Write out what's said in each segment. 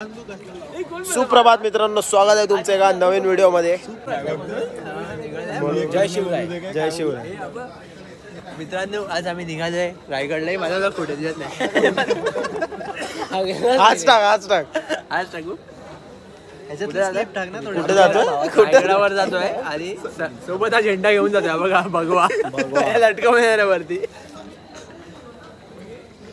सुप्रभात मित्रांनो, स्वागत आहे तुमचे एका नवीन व्हिडिओ मध्ये. जय शिवराय. जय शिवराय मित्रांनो, आज आम्ही निघालोय रायगडला. मला कुठे दिसत नाही. आज टाकू. कुठे जातोय? रायगडावर जातोय आणि सोबत हा झेंडा घेऊन जातोय. बघा भगवा लटकवून येणार वरती.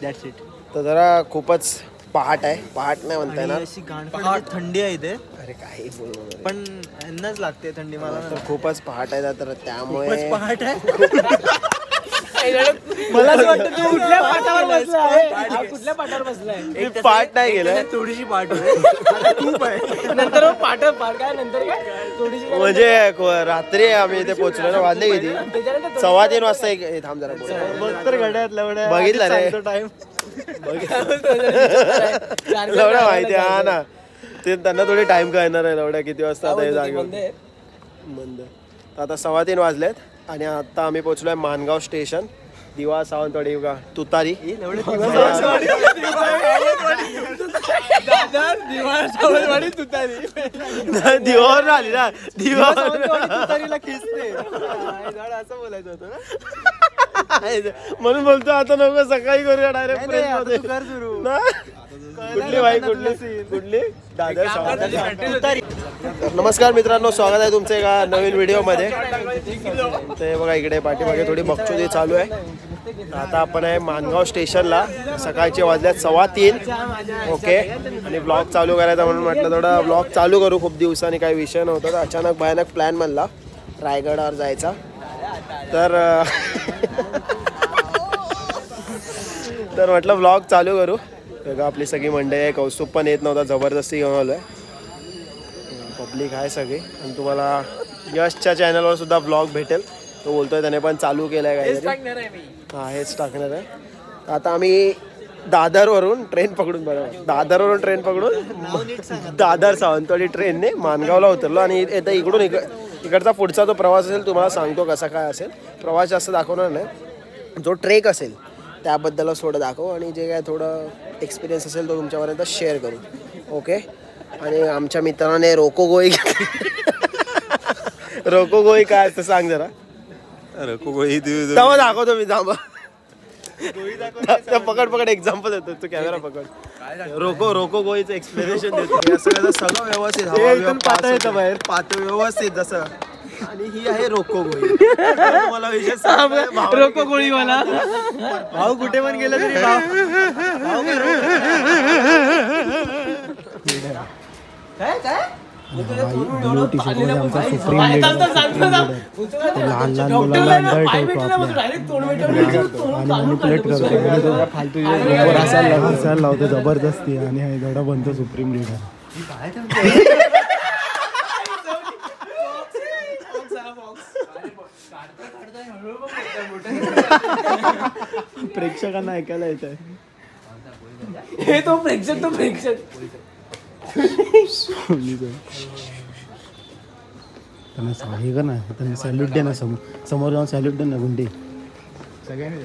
That's it. तर जरा खूपच पहाट आहे. पहाट नाही म्हणताय ना, अशी गाणपहाट थंडी आहे इथे. अरे काही बोलू पण यांनाच लागते थंडी. मला तर खूपच पहाट आहे, तर त्यामुळे पहाट आहे. मला असं वाटतं तू कुठल्या पाटावर बसलाय. कुठल्या पाटावर बसलाय. पाठ नाही गेलं, थोडीशी पाठ खूप आहे. नंतर पाठ काय नंतर काय थोडीशी म्हणजे रात्री आम्ही इथे पोहोचलो ना. वाजले किती? 3:15 वाजता. एक थांब जरा बघतर घड्यात लवड्या बघितलं रे. टाइम लवड्या माहिती हा ना. ते त्यांना थोडी टाइम कळणार आहे. लवड्या किती वाजता आता हे जागे बंद. आता 3:15 वाजलेत आणि आता आम्ही पोहोचलोय मानगाव स्टेशन. दिवा सावंतवाडी का तुतारी. दिवावर आली ना. तुतारीला खिचते असं बोलायचं होतं ना. म्हणून बोलतो आता नको, सकाळी करूया डायरेक्ट प्रेस मध्ये. कुठली बाई कुठली दादर सावंतवाडी. नमस्कार मित्रांनो, स्वागत आहे तुमचं एका नवीन व्हिडिओ मध्ये. ते बघा इकडे पाठीमागे थोडी बकचोदी चालू आहे. आता आपण आहे मानगाव स्टेशनला. सकाळचे वाजल्यात 3:15. ओके. आणि ब्लॉग चालू करायचा म्हणून म्हटलं थोडा ब्लॉग चालू करू. खूप दिवसांनी काही विषय नव्हता, तर अचानक भयानक प्लॅन बनला रायगडावर जायचा. तर म्हटलं ब्लॉग चालू करू. बघा आपली सगळी मंडळी आहे. कौस्तुभ पण येत नव्हता, जबरदस्ती घेऊन आलो आहे. पब्लिक आहे सगळी. आणि तुम्हाला यशच्या चॅनलवर सुद्धा ब्लॉग भेटेल. तो बोलतोय त्याने पण चालू केलं आहे काहीतरी. हां, हेच टाकणार आहे. आता आम्ही दादरवरून ट्रेन पकडून दादर सावंतवाडी ट्रेनने मानगावला उतरलो. आणि आता इकडचा पुढचा जो प्रवास असेल तुम्हाला सांगतो कसा काय असेल. प्रवास जास्त दाखवणार नाही, जो ट्रेक असेल त्याबद्दलच थोडं दाखवू. आणि जे काय थोडं एक्सपिरियन्स असेल तो तुमच्यापर्यंत शेअर करू. ओके. आणि आमच्या मित्राने रोकोगोई काय असतं सांग जरा. रोकोगोई तेव्हा दाखवतो मी. थांबा, पकड एक्झाम्पल देतो. तू कॅमेरा पकड. रोकोगोईचं एक्सप्लेनेशन देतो. असं कसं सगळं व्यवस्थित बाहेर पाहतो व्यवस्थित जसं. आणि ही आहे रोकोगोई. मला विषय रोकोगोळी मला भाऊ कुठे पण गेलं तरी ब्लू टी शर्ट मध्ये आमचा सुप्रीम लीडर लहान मुलांना अंडर ठेवतो आणि मॅनिपुलेट करतो. फालतू हसायला लावतो जबरदस्ती. आणि हा एवढा बनतो सुप्रीम लीडर. प्रेक्षकांना ऐकायला येत आहे. तो प्रेक्षक त्यांना हे का ना, त्यांना सॅल्यूट दे ना. समोर जाऊन सॅल्यूट दे ना. गुंडी सगळ्यांनी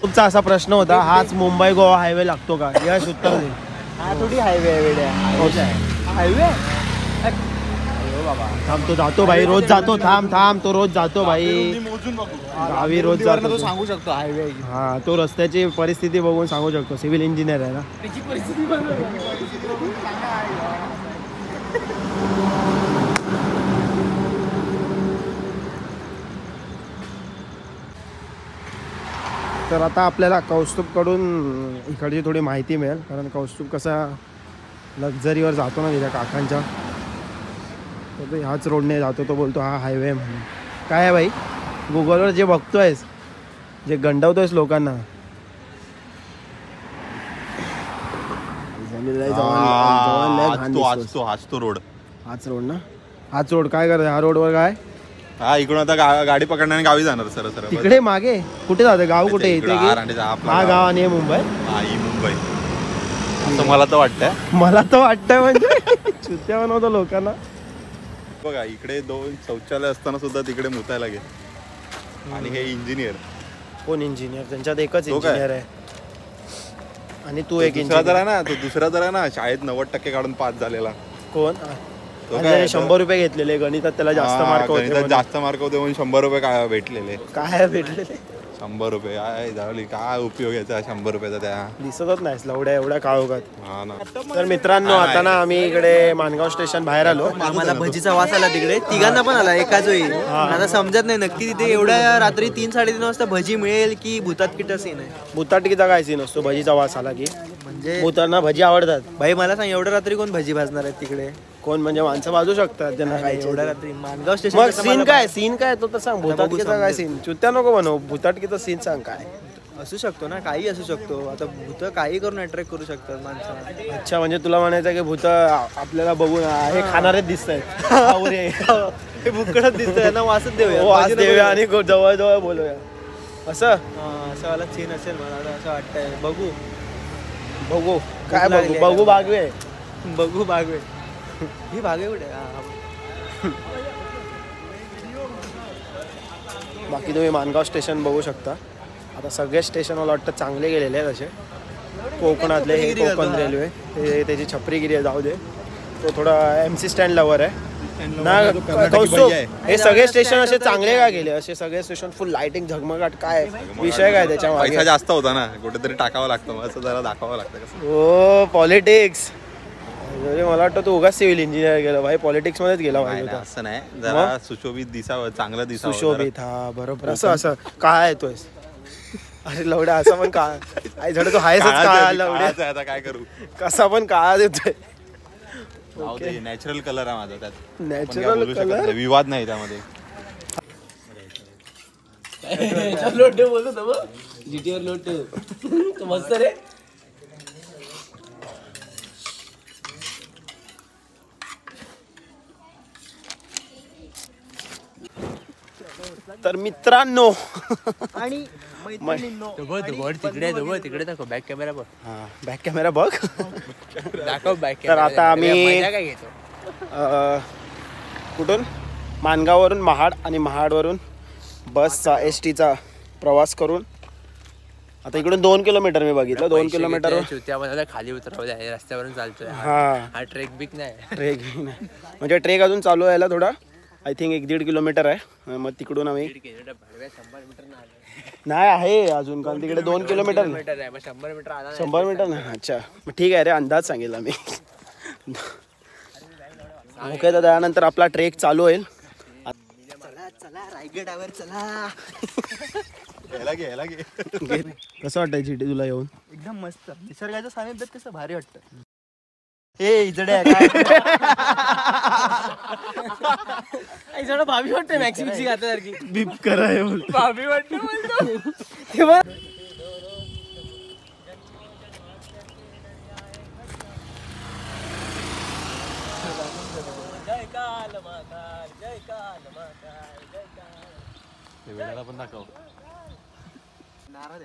तुमचा असा प्रश्न होता, हाच मुंबई गोवा हायवे लागतो का? यश उत्तर दे. हा थोडी हायवे हायवे थांब, तो जातो भाई, रोज जातो. थांब तो रोज जातो भाई गावी, रोज जातो. तो सांगू शकतो हायवे. हा, तो रस्त्याची परिस्थिती बघून सांगू शकतो. सिव्हिल इंजिनियर आहे ना. त्याची परिस्थिती तर आता आपल्याला कौस्तुभकडून इकडची थोडी माहिती मिळेल. कारण कौस्तुभ कसा लक्झरीवर जातो ना तिच्या काकांच्या, तर तो ह्याच रोडने जातो. तो बोलतो हा हायवे म्हणून. काय आहे भाई, गुगलवर जे बघतोयस, जे गंडवतोयस लोकांना, हाच रोड ना. हाच रोड काय करते? हा रोडवर काय? हा, इकडून आता गाडी पकडण्याने गावी जाणार सर. तिकडे मागे कुठे जाते? गाव कुठे येते? हा गाव आणि मुंबई. मुंबई असं मला तर वाटतंय. म्हणजे चुत्या बनवतो लोकांना. बघा इकडे 2 शौचालय असताना सुद्धा तिकडे मुतायला गेले. आणि हे इंजिनियर. कोण इंजिनियर? त्यांच्यात एकच तो काय? इंजिनियर आहे. आणि तू एक दुसरा तर इंजिनियर. आहे ना, तो दुसरा तर आहे ना शाळेत 90% काढून पास झालेला. कोण? तो आणि काय? त्याने 100 रुपये घेतलेले गणितात, त्याला जास्त मार्क होते गणितात म्हणून. जास्त मार्क होते म्हणून 100 रुपये काय भेटलेले. काय भेटलेले? 100 रुपये काय उपयोग याचा 100 रुपयाचा त्या. दिसतच नाहीस लवड्या एवढ्या काळोखात. हा ना. तर मित्रांनो, आता ना आम्ही इकडे माणगाव स्टेशन बाहेर आलो. आम्हाला भजीचा वास आला तिकडे, तिघांना पण आला एकाच वेळी. आता समजत नाही नक्की तिथे एवढ्या रात्री 3-3:30 वाजता भजी मिळेल की भूतात किटा सीन आहे. भुताटकीचा काय सीन असतो भजीचा वास आला की? म्हणजे भूतांना भजी आवडतात. भाई मला सांग, एवढ्या रात्री कोण भजी भाजणार आहेत तिकडे? कोण म्हणजे माणसं भाजू शकतात त्यांना काय एवढ्या रात्री मानगाव स्टेशन मग सीन काय? सीन काय तो तर सांग. भुताटकीचा काय सीन? चुत्या नको बनव. भुताटकीचा सीन सांग काय असू शकतो ना, काही असू शकतो. आता भूत काही करून अट्रॅक्ट करू शकतात माणसाला. अच्छा, म्हणजे तुला म्हणायचं की भूत आपल्याला बघून हे खाणारेच दिसत आहेत. हे भुकडच दिसतंय ना, वासच देऊया. वास देऊया आणि जवळ जवळ बोलूया असं. असं वाला सीन असेल मला आता असं वाटतंय. बघू बघू काय लागली बघू? आहे बघू बागवे. बघू बागवे. ही बागे कुठे? हा. बाकी तुम्ही माणगाव स्टेशन बघू शकता. आता सगळे स्टेशन मला वाटतं चांगले गेलेले आहेत असे. कोकणातले हे कोकण रेल्वे, ते त्याची छपरीगिरी आहे, जाऊ दे. तो थोडा MC स्टँड लवर आहे ना. कौस्तुभ, हे सगळे स्टेशन असे चांगले का गेले? असे सगळे स्टेशन फुल लाइटिंग झगमगाट, काय विषय काय त्याच्या पैसा मागे? जास्त होता ना, कुठेतरी टाकावं लागतं. मग असं जरा दाखवावं लागतं कसं. हो, पॉलिटिक्स. मला वाटतं तू उगाच सिव्हिल इंजिनियर गेला भाई, पॉलिटिक्स मध्येच गेला नाही, पाहिजे नाही, होता. असं नाही, जरा सुशोभित दिसावं, चांगलं दिसावं. सुशोभित, हा बरोबर. असं असं काय येतोय? अरे लवड्या, असं पण का आई झाड तो हायच काळा लवड्या. जरा आता काय करू. कसा पण काळा देतोय. नॅचरल कलर आहे माझा त्यात. आपण काय नॅचरल बोलू शकत कलर. नाही, विवाद नाही त्यामध्ये. लोटे बोलतो ना मग GTR लोटे मस्त रे. तर मित्रांनो आणि तिकडे दाखव बॅक कॅमेरा बघ. हा, बॅक कॅमेरा बघ. दाखव बॅक. तर आता आम्ही काय घेतो कुठून माणगाववरून महाड आणि महाडवरून बसचा STचा प्रवास करून आता इकडून 2 किलोमीटर मी बघितलं. 2 किलोमीटर खाली उतरवलं आहे, रस्त्यावरून चालतोय. हा, ट्रेक बिक नाही. ट्रेक म्हणजे ट्रेक अजून चालू व्हायला थोडा, आय थिंक 1-1.5 किलोमीटर आहे. मग तिकडून आम्ही 100 मीटर नाही आहे अजून, कारण तिकडे 2 किलोमीटर आहे. 100 मीटर आला 100 मीटर नाही. अच्छा, मग ठीक आहे रे, अंदाज सांगितला मी. ओके, तर त्यानंतर आपला ट्रेक चालू होईल. चला रायगडावर चला. यायला घे. कसं वाटतंय GT तुला येऊन? एकदम मस्त. निसर्गाच्या सानिध्यात कसं भारी वाटतं. हे इजड्या काय इजड भाभी वाटते. मॅक्सिमची घातल्यासारखी बीप कराय भाभी वाटते बोलतो. पण दाखव. नारळ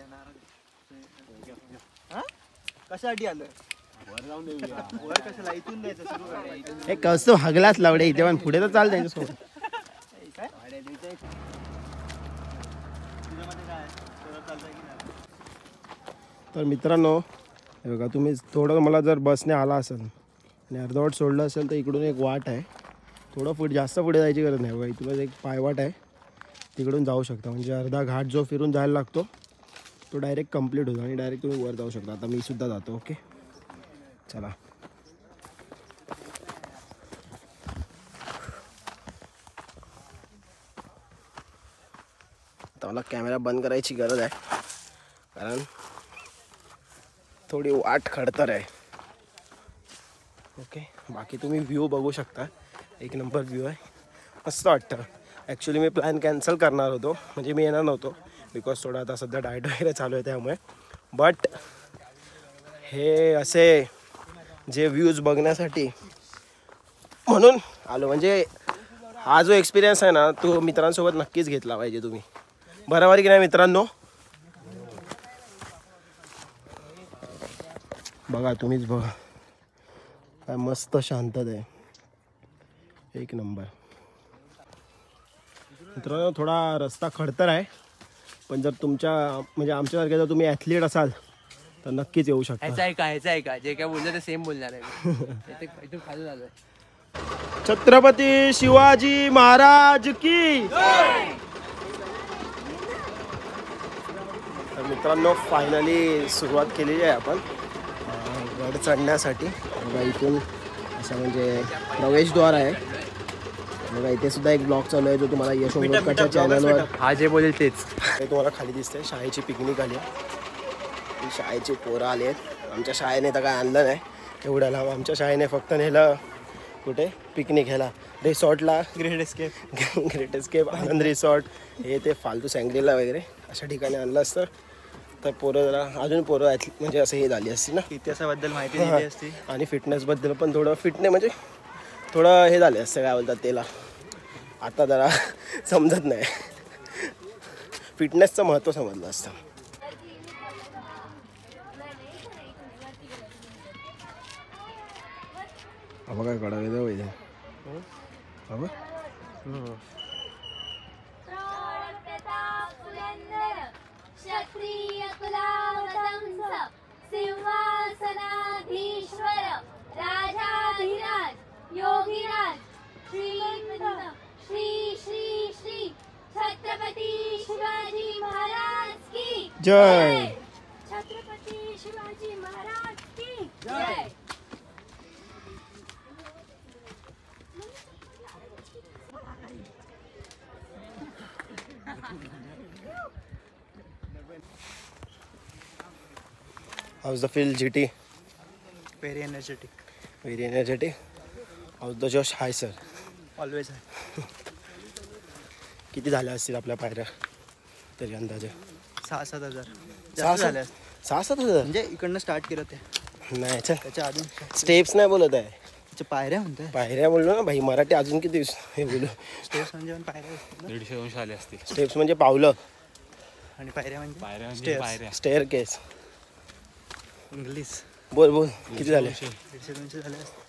कशासाठी आलं? वर कशाला? इथून द्यायचं सुरू करायचं. हे कसं हगलाच लावडे इथे, पण पुढे तर चाल त्यांच्यासोबत. तर मित्रांनो, हे बघा, तुम्ही थोडं मला जर बसने आला असेल आणि अर्धवट सोडलं असेल तर इकडून एक वाट आहे. थोडं जास्त पुढे जायची गरज नाही बघा. इथूनच एक पायवाट आहे, तिकडून जाऊ शकता. म्हणजे अर्धा घाट जो फिरून जायला लागतो तो डायरेक्ट कंप्लीट होतो आणि डायरेक्ट तुम्ही वर जाऊ शकता. आता मी सुद्धा जातो. ओके, चला. आता मला कॅमेरा बंद करायची गरज आहे, कारण थोडी वाट खडतर आहे. ओके, बाकी तुम्ही व्ह्यू बघू शकता. 1 नंबर व्ह्यू आहे, मस्त वाटतं. ॲक्च्युली मी प्लॅन कॅन्सल करणार होतो, म्हणजे मी येणार नव्हतो, बिकॉज थोडं आता सध्या डाएट वगैरे चालू आहे त्यामुळे. बट हे असे जे व्ह्यूज बघण्यासाठी म्हणून आलो. म्हणजे हा जो एक्सपिरियन्स आहे ना, तो मित्रांसोबत नक्कीच घेतला पाहिजे तुम्ही. बरोबर की नाही मित्रांनो? बघा, तुम्हीच बघा काय मस्त शांतता आहे. 1 नंबर. मित्रांनो थोडा रस्ता खडतर आहे, पण जर तुमच्या म्हणजे आमच्यासारखे जर तुम्ही ॲथलीट असाल तर नक्कीच येऊ शकता. ह्याचं आहे का जे काय बोललं ते सेम बोलणार आहे. इथून खाली झालंय. छत्रपती शिवाजी महाराज की. तर मित्रांनो फायनली सुरुवात केलेली आहे आपण गड चढण्यासाठी. बघा इथून असं म्हणजे प्रवेशद्वार आहे. बघा इथे सुद्धा एक ब्लॉग चालू आहे जो तुम्हाला यश उंबरकरच्या चॅनलवर हा जे बोलेल तेच हे तुम्हाला खाली दिसतंय. शाळेची पिकनिक आली आहे, शाळेची पोरं आली आहेत. आमच्या शाळेने तर काय आणलं नाही एवढ्याला, आमच्या शाळेने फक्त नेलं कुठे पिकनिक ह्याला रिसॉर्टला, ग्रेट एस्केप आनंद रिसॉर्ट हे ते फालतू सँग्रीला वगैरे अशा ठिकाणी आणलं असतं तर पोरं जरा अजून पोरं म्हणजे असं हे झाली असती ना, इतिहासाबद्दल माहिती दिली असती आणि फिटनेसबद्दल पण थोडं फिटने म्हणजे थोडं हे झालं असतं काय बोलतात त्याला, आता जरा समजत नाही, फिटनेसचं महत्त्व समजलं असतं. अब काय कळा वेगळं वैद्य अब क्षत्रिय कुलावतंस सिंहासनाधीश्वर राजाधिराज योगीराज श्री श्री श्री छत्रपती शिवाजी महाराज की जय. छत्रपती शिवाजी महाराज की जय. How's the feel, GT? Very energetic. Very energetic. How's the Josh? Hi sir. Always आहे. किती झाल्या असतील आपल्या पायऱ्या तरी अंदाजे? 6-7 हजार सहा- जास्त झाले असतील. 6-7 म्हणजे इकडनं स्टार्ट केलं ते नाही चल, त्याच्या अजून स्टेप्स नाही बोलत आहे, त्याच्या पायऱ्या म्हणतोय. पायऱ्या बोललो ना भाई, मराठी अजून किती हे बोलू. स्टेप्स म्हणजे पण पायऱ्या असतात ना. 150-200 आले असतील. स्टेप्स म्हणजे पावलं, आणि पायऱ्या म्हणजे पायऱ्या Stairs. स्टेअर केस. इंग्लिश. बोल बोल किती झाले? 150-200 झाले असतील.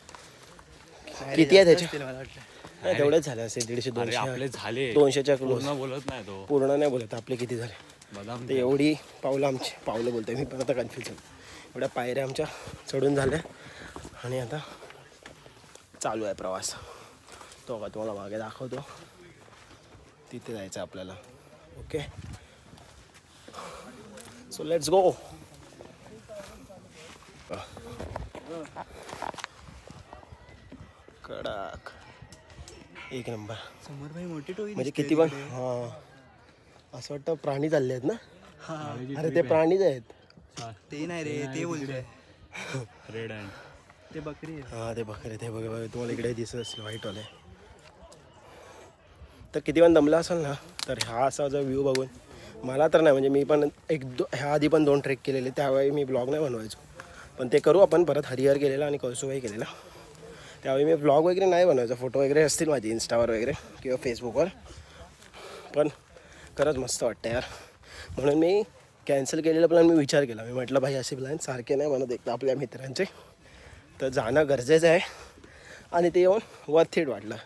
किती आहे त्याचे? असतील मला वाटलं. नाही तेवढेच झाले असेल, 150-200 आपले झाले 200च्या क्लोज. पूर्ण बोलत नाही तो. पूर्ण नाही बोलत, आपले किती झाले बदाम ते एवढी पावलं आमची, पावलं बोलतोय मी पण आता कन्फ्युज झालो. एवढ्या पायऱ्या आमच्या चढून झाल्या आणि आता चालू आहे प्रवास. तो का तुम्हाला मागे दाखवतो, तिथे जायचं आपल्याला. ओके सो लेट्स गो. कडक एक नंबर. समोर भाई मोठी टोळी म्हणजे दिसते किती पण तिकडे. हां असं वाटतं प्राणी चालले आहेत ना. हा. अरे ते प्राणीच आहेत. ते नाही रे, ते बोलतोय. रेड अँड ते बकरी आहे. हां ते बघा ते बघा तुम्हाला इकडे दिसत असेल व्हाईटवाले. तर किती पण दमला असेल ना तर हा असा जो व्ह्यू बघून मला तर नाही, म्हणजे मी पण ह्या आधी पण 2 ट्रेक केलेले, त्यावेळी मी ब्लॉग नाही बनवायचो, पण ते करू आपण परत. हरिहर केलेला आणि कळसुबाई केलेला, त्यावेळी मी ब्लॉग वगैरे नाही बनवायचो. फोटो वगैरे असतील माझे इंस्टावर वगैरे किंवा फेसबुकवर, पण खरंच मस्त वाटतं यार. म्हणून मी कॅन्सल केलेला प्लॅन मी विचार केला. मी म्हटलं भाई असे प्लॅन सारखे नाही बनत एकदा आपल्या मित्रांचे, तर जाणं गरजेचं आहे. आणि ते येऊन वर्थ इट वाटलं,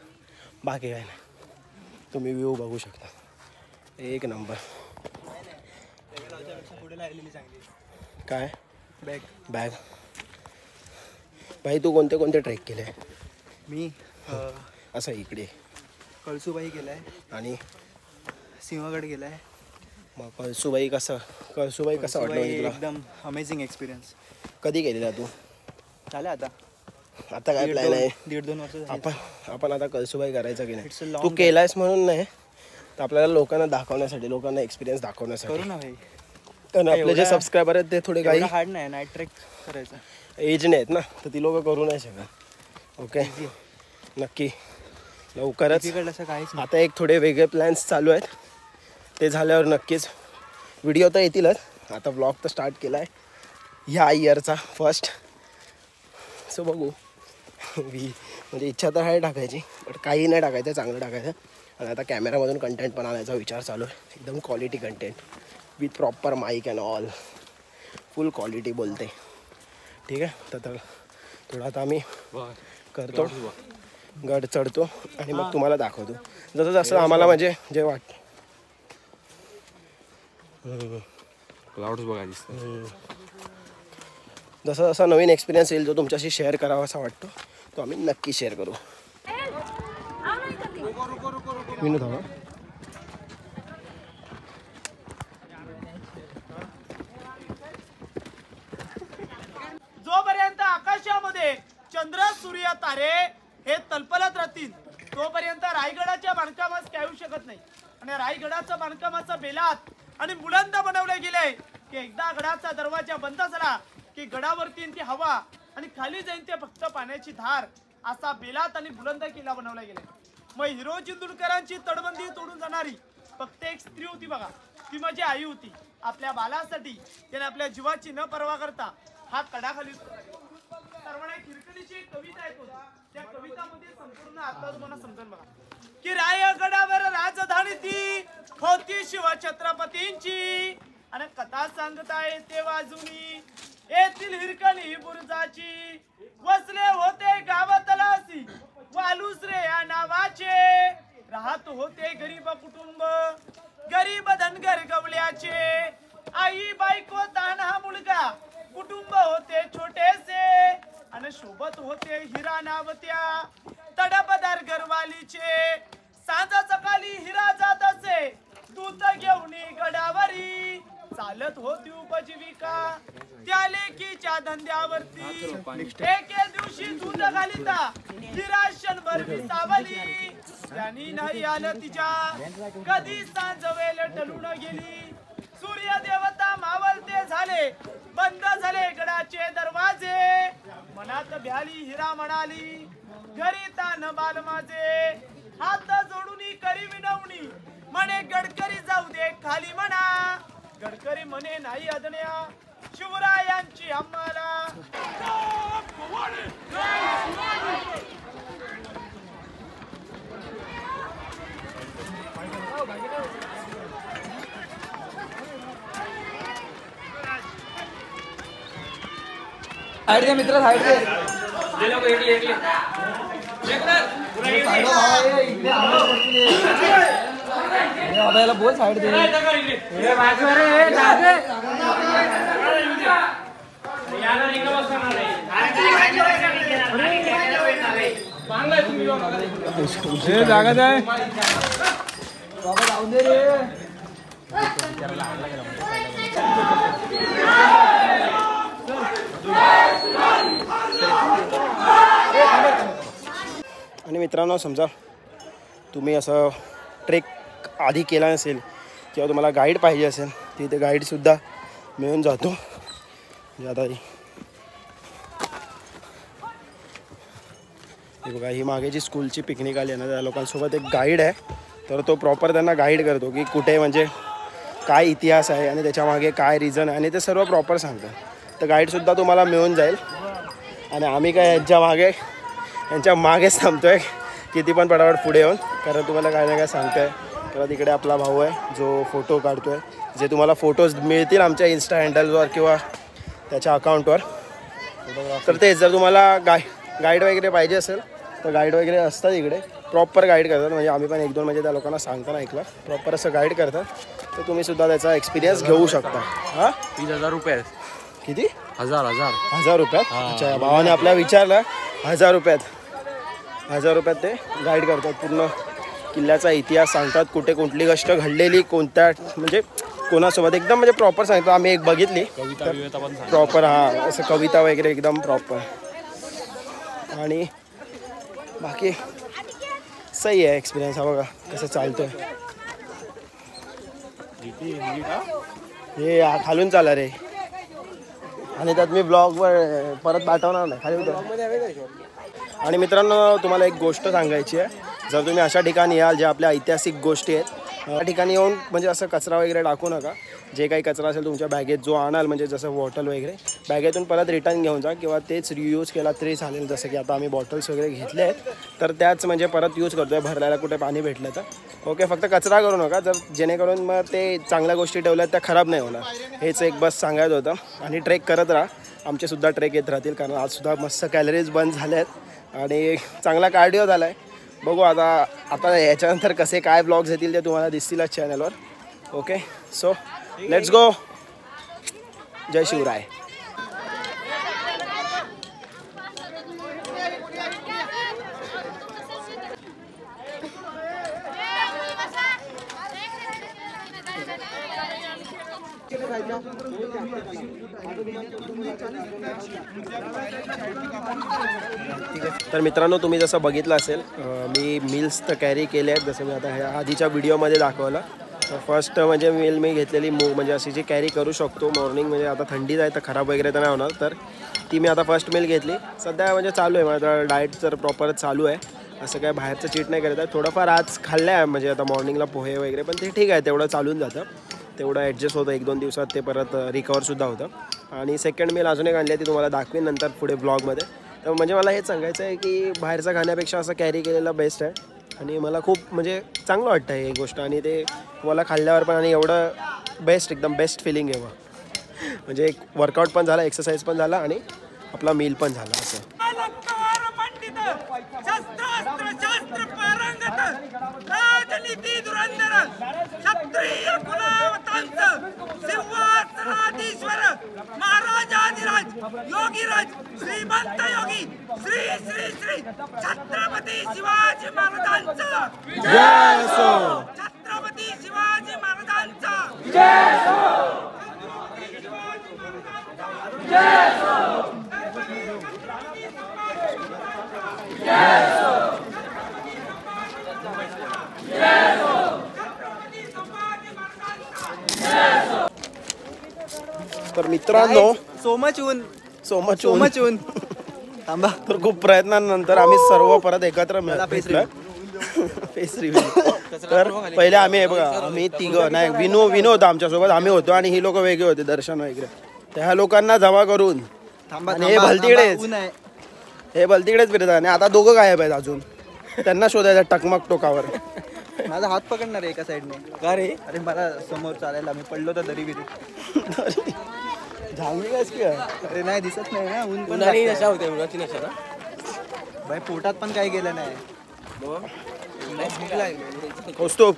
बाकी काय नाही. तुम्ही व्ह्यू बघू शकता, एक नंबर. काय बॅग भाई तू कोणते कोणते ट्रेक केले? मी असं इकडे कळसुबाई केलाय आणि सिंहगड गेलाय. मग कळसुबाई कसं वाटलं कळसुबाई म्हणजे तुला? एकदम अमेझिंग एक्सपिरियन्स. कधी केलेला तू? झालं आता आता काय प्लॅन आहे? 1.5-2 वर्ष झाली. आपण आता कळसुबाई करायचं की It's a नाही? long तू केलायस म्हणून नाही, तर आपल्याला लोकांना दाखवण्यासाठी, लोकांना एक्सपिरियन्स करू दाखवण्यासाठी. ना भाई. कारण आपले जे एवढा- सबस्क्रायबर आहेत ते थोडे काही हार्ड नाही नाईट ट्रेक करायचा. एजने आहेत ना, तर ती लोक करू नाही शकत. ओके नक्की लवकरच. डिफिकल्ट असं काहीच नाही. आता एक थोडे वेगळे प्लॅन्स चालू आहेत, ते झाल्यावर नक्कीच व्हिडिओ तर येतीलच. आता ब्लॉग तर स्टार्ट केला आहे ह्या इयरचा फर्स्ट, सो बघू. म्हणजे इच्छा तर आहे टाकायची, बट काही नाही टाकायचं, चांगलं टाकायचं. आणि आता कॅमेरामधून कंटेंट पण आणायचा विचार चालू आहे, एकदम quality content with proper mic and all, full quality बोलते. ठीक आहे, तर थोडं आता आम्ही करतो गड चढतो आणि मग तुम्हाला दाखवतो जसं जसं आम्हाला म्हणजे जे वाटतं. क्लाउड्स बघा दिसतं. जसं जसं नवीन एक्सपिरियन्स येईल जो तुमच्याशी शेअर करावा असा वाटतो तो आम्ही नक्की शेअर करू. विनोद हवा जोपर्यंत आकाशामध्ये चंद्र सूर्य तारे हे तलपलत राहतील तोपर्यंत रायगडाच्या बांधकामास काय होऊ शकत नाही. आणि रायगडाचं बांधकामाचं बेलात आणि बुलंद बनवले गेले की एकदा गडाचा दरवाजा बंद झाला की गडावरती ती हवा आणि खाली जाईन ते फक्त पाण्याची धार असा बेलात आणि बुलंद किल्ला बनवला गेला. मग हिरो चिंदुरकरांची तडबंदी तोडून जाणारी फक्त एक स्त्री होती बघा, ती माझी आई होती. आपल्या बालासाठी त्याने आपल्या जीवाची न पर्वा करता हा कडाखाली सर्वांना हिरकणीची एक कविता ऐकतो. त्या कवितामध्ये संपूर्ण आता तुम्हाला समजून बघा की रायगडावर राजधानी ती होती शिवछत्रपतींची आणि कथा सांगता येते वाजूनी येथील हिरकणी बुरुजाची. वसले होते गावातलासी वालुसरे या नावाचे राहत होते गरीब कुटुंब गरीब धनगर गवल्याचे. आई बायको तान्हा मुलगा कुटुंब होते छोटेसे आणि सोबत होते हिरा नावत्या तडपदार गरवालीचे. सांज सकाळी हिरा जात असे दूध घेऊन गडावरी चालत होती उपजीविका त्या लेकीच्या धंद्यावरती. एके दिवशी दूध घालिता हिरा क्षणभर विसावली त्यांनी नाही आलं तिच्या कधी सांज वेळ टलून गेली. सूर्य देवता मावळते झाले बंद झाले गडाचे दरवाजे. मनात भ्याली हिरा म्हणाली घरी तान बाल माझे. हात जोडून करी विनवणी म्हणे गडकरी जाऊ दे खाली म्हणा. गडकरी म्हणे नाही अदण्या शिवरायांची आम्हाला. साइड दे मित्र साइड दे. बोल साइड दे. जागा जाय बाबा जाऊन दे रे. आणि मित्रांनो समजा तुम्ही असं ट्रेक आधी केला नसेल किंवा तुम्हाला गाईड पाहिजे असेल तर इथे गाईडसुद्धा मिळून जातो. आता हे बघा ही मागे जी स्कूलची पिकनिक आली आहे ना त्या लोकांसोबत एक गाईड आहे तर तो प्रॉपर त्यांना गाईड करतो की कुठे म्हणजे काय इतिहास आहे आणि त्याच्यामागे काय रिझन आहे आणि ते सर्व प्रॉपर सांगतं. तर गाईडसुद्धा तुम्हाला मिळून जाईल. आणि आम्ही काय यांच्या मागेच थांबतो आहे किती पण पटापट पुढे येऊन कारण तुम्हाला काय ना काय सांगतो आहे. किंवा तिकडे आपला भाऊ आहे जो फोटो काढतो आहे जे तुम्हाला फोटोज मिळतील आमच्या इन्स्टा हँडलवर किंवा त्याच्या अकाउंटवर. तर तेच जर तुम्हाला गाईड वगैरे पाहिजे असेल तर गाईड वगैरे असतात इकडे प्रॉपर गाईड करतात. म्हणजे आम्ही पण एक दोन म्हणजे त्या लोकांना सांगताना ऐकलं प्रॉपर असं गाईड करतात. तर तुम्हीसुद्धा त्याचा एक्सपिरियन्स घेऊ शकता. हां 30,000 रुपये. किती 1000 रुपयात. अच्छा भावाने आपल्या विचारलं 1000 रुपयात ते गाईड करतात. पूर्ण किल्ल्याचा इतिहास सांगतात कुठे कुठली गोष्ट घडलेली कोणत्या म्हणजे कोणासोबत एकदम म्हणजे प्रॉपर सांगतात. आम्ही एक बघितली प्रॉपर हां असं कविता वगैरे एकदम प्रॉपर. आणि बाकी सही आहे एक्सपिरियन्स. हा बघा कसं चालतोय हे खालून चाला रे. आणि त्यात मी ब्लॉगवर परत पाठवणार नाही खाली उतर. आणि मित्रांनो तुम्हाला एक गोष्ट सांगायची आहे. जर तुम्ही अशा ठिकाणी याल ज्या आपल्या ऐतिहासिक गोष्टी आहेत त्या ठिकाणी येऊन म्हणजे असं कचरा वगैरे टाकू नका. जे काही कचरा असेल तुमच्या बॅगेत जो आणाल म्हणजे जसं बॉटल वगैरे बॅगेतून परत रिटर्न घेऊन जा किंवा तेच रियूज केला तरी चालेल. जसं की आता आम्ही बॉटल्स वगैरे घेतले आहेत तर त्याच म्हणजे परत यूज करतो आहे भरल्याला कुठे पाणी भेटलं तर. ओके फक्त कचरा करू नका जर जेणेकरून मग ते चांगल्या गोष्टी ठेवल्यात त्या खराब नाही होणार. हेच एक बस सांगायचं होतं. आणि ट्रेक करत राहा आमचेसुद्धा ट्रेक येत राहतील कारण आजसुद्धा मस्त कॅलरीज बंद झाल्या आहेत आणि चांगला कार्डिओ झाला आहे. बघू आता याच्यानंतर कसे काय ब्लॉग्स येतील ते तुम्हाला दिसतीलच चॅनलवर. Okay, so let's go. जय शिवराय. तर मित्रांनो, तुम्ही जसं बघितलं असेल मी मिल्स तर कॅरी केले आहेत, जसं मी आता ह्या आधीच्या व्हिडिओमध्ये दाखवलं. तर फर्स्ट म्हणजे मिल मी घेतलेली मूग, म्हणजे अशी जी कॅरी करू शकतो मॉर्निंग, म्हणजे आता थंडीच आहे तर खराब वगैरे तर नाही होणार, तर ती मी आता फर्स्ट मिल घेतली. सध्या म्हणजे चालू आहे माझा डाएट तर प्रॉपरच चालू आहे, असं काय बाहेरचं चीट नाही करत आहे. थोडंफार आज खाल्लं आहे म्हणजे आता मॉर्निंगला पोहे वगैरे, पण ते ठीक आहे, तेवढं चालून जातं, तेवढं ॲडजस्ट होतं. 1-2 दिवसात ते परत रिकवरसुद्धा होतं. आणि सेकंड मील अजून एक आणली आहे, ती तुम्हाला दाखवेन नंतर पुढे ब्लॉगमध्ये. तर म्हणजे मला हेच सांगायचं आहे की बाहेरचं खाण्यापेक्षा असं कॅरी केलेलं बेस्ट आहे. आणि मला खूप म्हणजे चांगलं वाटतं ही गोष्ट, आणि ते मला खाल्ल्यावर पण, आणि एवढं बेस्ट, एकदम बेस्ट फिलिंग आहे. म्हणजे एक वर्कआउट पण झाला, एक्सरसाइज पण झाला, आणि आपला मील पण झाला. असं महाराजाधिराज योगीराज श्रीमंत योगी श्री श्री श्री छत्रपती शिवाजी महाराजांचा जय हो. छत्रपती शिवाजी महाराजांचा जय हो. जय हो. जय हो. जय हो. तर मित्रांनो, सो मच ऊन थांबा. तर खूप प्रयत्नांनंतर आम्ही सर्व परत एकत्र भेटलो. Face review. तर पहिले आम्ही बघा, आम्ही तिघं नाही, विनो होता आमच्यासोबत, आम्ही होतो, आणि ही लोक वेगळे होते, दर्शन वगैरे. त्या लोकांना जमा करून हे भलतीकडेच फिरतात, आणि आता दोघं गायब आहेत अजून. त्यांना शोधायचं टकमक टोकावर. माझा हात पकडणार आहे एका साईडने. का रे? अरे मला समोर चालायला, मी पडलो तर दरी बिरी झाली कायच की. अरे नाही दिसत नाही ना, ऊन पण नशा होते उन्हाची नशा ना भाई, पोटात पण काही गेलं नाही. कौस्तुभ,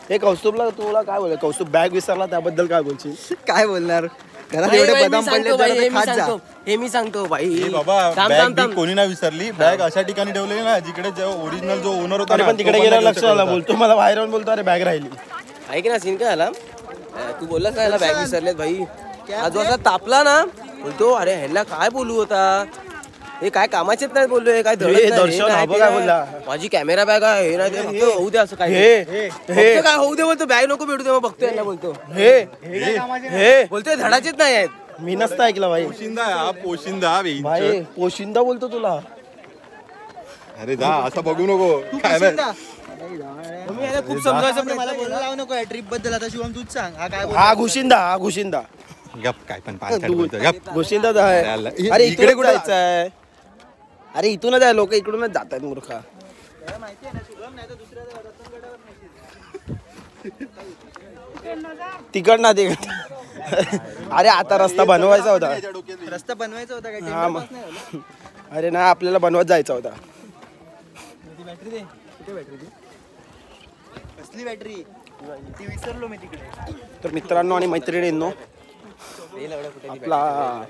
हे कौस्तुभला तुला काय बोल, कौस्तुभ बॅग विसरला त्याबद्दल काय बोलशील? काय बोलणार, घरात एवढे बदाम पडले, हे मी सांगतो भाई. बाबा बॅग कोणी नाही विसरली, बॅग अशा ठिकाणी ठेवली ना जिकडे ओरिजिनल जो ओनर होता पण तिकडे गेला लक्ष आला, बोलतो मला बाहेर येऊन बोलतो अरे बॅग राहिली. ऐक ना, सीन काय आला, तू बोललास ना बॅग विसरलेत भाई. आज असा तापला ना, बोलतो अरे ह्याला काय बोलू होता, हे काय कामाचेच नाही बोललोय, काय दर्शन काय बोलला, माझी कॅमेरा बॅग आहे, हे नाही ते होऊ दे, असं काय काय होऊ दे बोलतो, बॅग नको भेटू दे, मग बघतोय यांना बोलतो हे बोलतोय धडाचेच नाही आहेत. मी नसतं ऐकलं भाई. पोशिंदा भाई पोशिंदा बोलतो तुला. अरे जा, असं बघू नको. काय खूप समजायचं, मला बोलायला लावू नको ट्रिप बद्दल. आता शिवम तूच सांग, हा काय हा घुशिंदा गप, काय पण घुशिंदा आहे. अरे इकडे कुठे जायचं आहे, अरे इथूनच आहे, लोक इकडूनच जात आहेत मूर्खा. माहिती आहे ना शिवम, नाही तर दुसऱ्या तिकडनं ते. अरे आता रस्ता बनवायचा होता, रस्ता बनवायचा होता काय? हा मग. अरे ना, आपल्याला बनवत जायचा होता. बॅटरी दे, कुठे बॅटरी दे, कसली बॅटरी ती विसरलो मी तिकडे. तर मित्रांनो आणि मैत्रिणींनो, आपला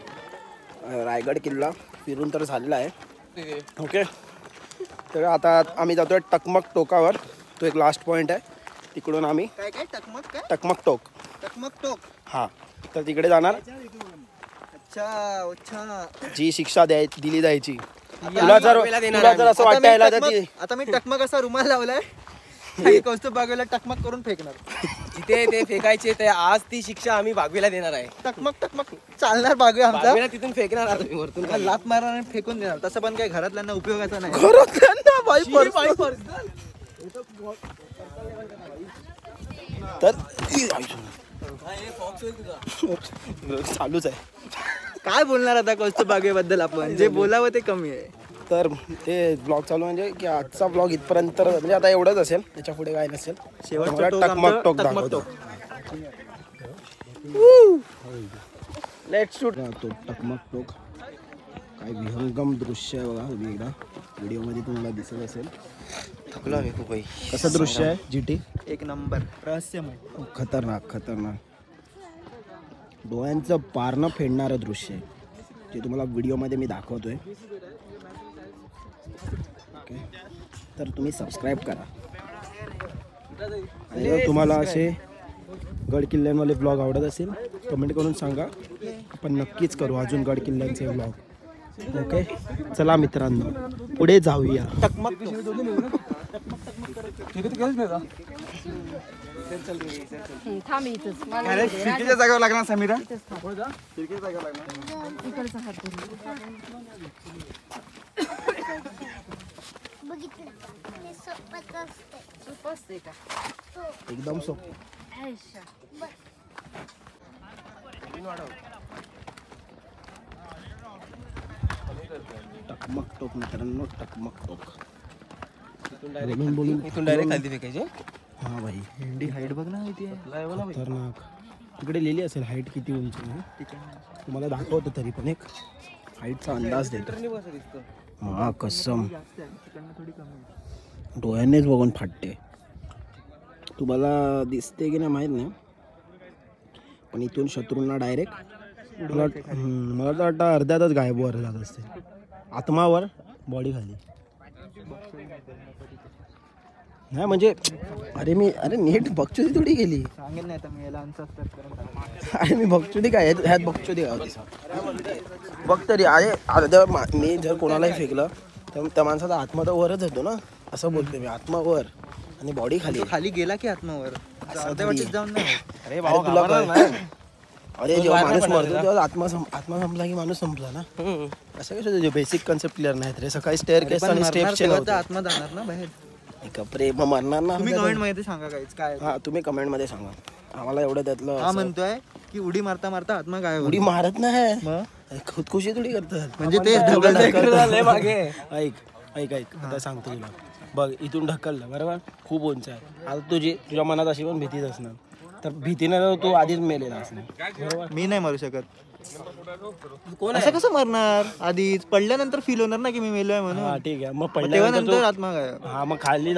रायगड किल्ला फिरून तर झालेला आहे. ओके, तर आता आम्ही जातोय टकमक टोकावर. तो एक लास्ट पॉइंट आहे, तिकडून आम्ही काय काय टकमक काय टकमक टोक हा, तर तिकडे जाणार. अच्छा, जी शिक्षा दिली जायची तुला जर असं वाटतं यायला तर ती. आता मी टकमक असा रुमाल लावलाय, कौस्तुभ बागवेला टकमक करून फेकणार. जिथे ते फेकायचे ते आज ती शिक्षा आम्ही बागवीला देणार आहे. टकमक चालणार बागवे आमचा, बागवीला तिथून फेकणार आम्ही वरतून खाली. लात मारणार आणि फेकून देणार. तसं पण काही घरातल्यांना उपयोगाचं नाही. घरातल्यांना बाई तर चालूच आहे. काय बोलणार आता कौस्तुभ बागवेबद्दल आपण, जे बोलावं ते कमी आहे. तर ते ब्लॉग चालू म्हणजे की आजचा ब्लॉग इथपर्यंत, म्हणजे आता एवढंच असेल, त्याच्या पुढे काय नसेल. शेवटचा टकमक टोक दाखवतो. Let's shoot. तो टकमक टोक काय विहंगम दृश्य आहे बघा. तुम्ही एकदा व्हिडिओमध्ये तुम्हाला दिसत असेल. थकलो आम्ही खूप. कसं दृश्य आहे GT? एक नंबर रहस्यमय. खतरनाक खतरनाक. डोळ्यांचं पारणं फेडणारं दृश्य आहे जे तुम्हाला व्हिडिओमध्ये मी दाखवतोय. ओके, तर तुम्ही सबस्क्राईब करा. आणि जर तुम्हाला असे गड किल्ल्यांवाले ब्लॉग आवडत असेल कमेंट करून सांगा. आपण नक्कीच करू अजून गड किल्ल्यांचे ब्लॉग. ओके, चला मित्रांनो पुढे जाऊया. खिडकीच्या जागेवर लागणार समीरा. एकदम सोपं. टकमक टोक मित्रांनो, टकमक टोक. इथून डायरेक्ट खाली फेकायचे. हा भाई, एवढी हाईट बघ ना किती आहे. खतरनाक. तिकडे लिहिली असेल हाईट किती उंची आहे. तुम्हाला दाखवतो तरी पण एक हाईटचा अंदाज देतो. हा कसम डोळ्यांनीच बघून फाटते. तुम्हाला दिसते की नाही माहीत नाही, पण इथून शत्रूंना डायरेक्ट मला तर वाटतं अर्ध्यातच गायब वर जात असते. आत्मावर, बॉडी खाली. नाही म्हणजे अरे नीट बकचोदी थोडी गेली. सांगेल नाही तर मी याला अरे मी बकचोदी काय ह्यात बकचोदी काय होती. बघ तरी अरे मी जर कोणालाही फेकलं तर त्या माणसाचा आत्मा तर वरच होतो ना. असं बोलतो मी, आत्मा वर आणि बॉडी खाली. खाली गेला की आत्मावर जाऊन नाही. अरे तुला काय, अरे जेव्हा माणूस मरतो तेव्हा आत्मा संपला की माणूस संपला ना. असं कसं बेसिक कन्सेप्ट क्लिअर नाही रे. सकाळी स्टेअरकेस आणि स्टेप्स आत्मा जाणार ना बाहेर. प्रेम मरणार ना. तुम्ही कमेंट मध्ये सांगा काय. हा तुम्ही कमेंट मध्ये सांगा आम्हाला एवढं त्यातलं. हा म्हणतोय की उडी मारता मारता आत्मा काय उडी मारत नाही, खुदकुशी थोडी करतात. म्हणजे ते ऐक आता सांगतो तुला. बघ इथून ढकललं बरोबर, खूप उंच आहे. आता तुझ्या मनात अशी पण भीतीच असणार, तर भीतीनं तू आधीच मेलेला असणार बरोबर. मी नाही मरू शकत. असं कसं मरणार? आधीच पडल्यानंतर फील होणार ना की मी मेलोय म्हणून. ठीक आहे, मग पडल्यानंतर आत्मा काय. हा मग खाली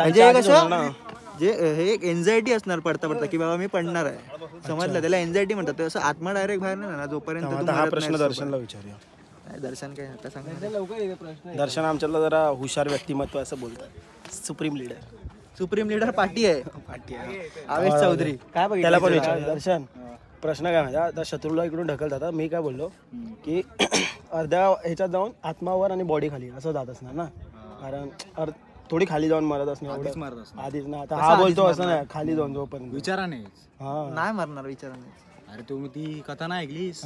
जे हे एक एन्झायटी असणार पडता पडता की बाबा मी पडणार आहे, समजलं. त्याला एन्झायटी म्हणतात. असं आत्मा डायरेक्ट बाहेर नाही ना जोपर्यंत. हा प्रश्न दर्शनला विचारूया. दर्शन काय आता सांगा. दर्शन आमच्याला जरा हुशार व्यक्तिमत्व असं बोलतात. सुप्रीम लीडर पाटी आहे. आवेश चौधरी काय बघ त्याला पण विचार. दर्शन प्रश्न काय माहिती, आता शत्रूला इकडून ढकलतात. मी काय बोललो की अर्ध्या ह्याच्यात जाऊन आत्मावर आणि बॉडी खाली असं जात असणार ना. कारण थोडी खाली जाऊन मरत असणार आधीच ना. आता हा बोलतो असं नाही, खाली जाऊन जोपर्यंत विचाराने नाही मरणार विचाराने. अरे तुम्ही ती कथा नाही ऐकलीस?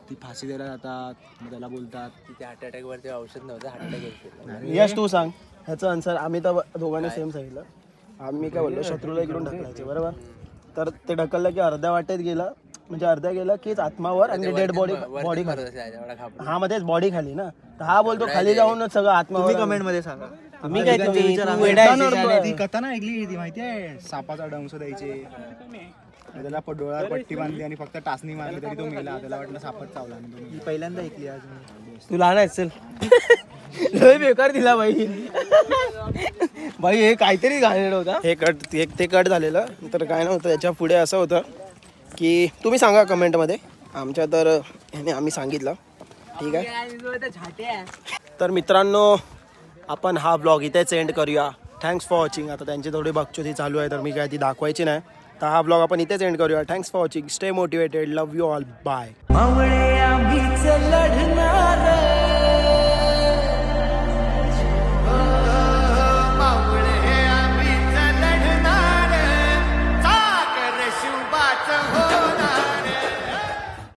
ती फाशी द्यायला जातात, मग त्याला बोलतात तिथे हार्ट अटॅक वरती औषध नव्हतं, हार्ट अटॅक. यश तू सांग ह्याचं आन्सर. आम्ही तर दोघांनी सेम सांगितलं. आम्ही काय बोललो, शत्रूला इकडून ढकलायचं बरोबर. तर ते ढकललं की अर्ध्या वाटेत गेला, म्हणजे अर्ध्या गेला कीच आत्मावर आणि डेड बॉडी खाली. हा मध्येच बॉडी खाली ना. तर हा बोलतो खाली जाऊनच सगळं आत्मा. तुम्ही कमेंट मध्ये सांगा. मी काय ती कथा नाही ऐकली? ती माहिती आहे, सापाचा डंस द्यायचे, त्याला डोळ्यावर पट्टी बांधली आणि फक्त टाचणी मारली तरी तो मेला. त्याला वाटलं सापच चावला. पहिल्यांदा ऐकली आज. तू लहान आहेस चल. लय बेकार दिला भाई. भाई हे काहीतरी झालेलं होतं. ते कट झालेलं तर काय नव्हतं. याच्या पुढे असं होतं की तुम्ही सांगा कमेंटमध्ये. आमच्या तर ह्याने आम्ही सांगितलं. ठीक आहे, तर मित्रांनो आपण हा ब्लॉग इथेच एंड करूया. Thanks for watching. आता त्यांची थोडी बकचोदी चालू आहे तर मी काय ती दाखवायची नाही. तर हा ब्लॉग आपण इथेच एंड करूया. Thanks for watching. Stay motivated. Love you all. Bye.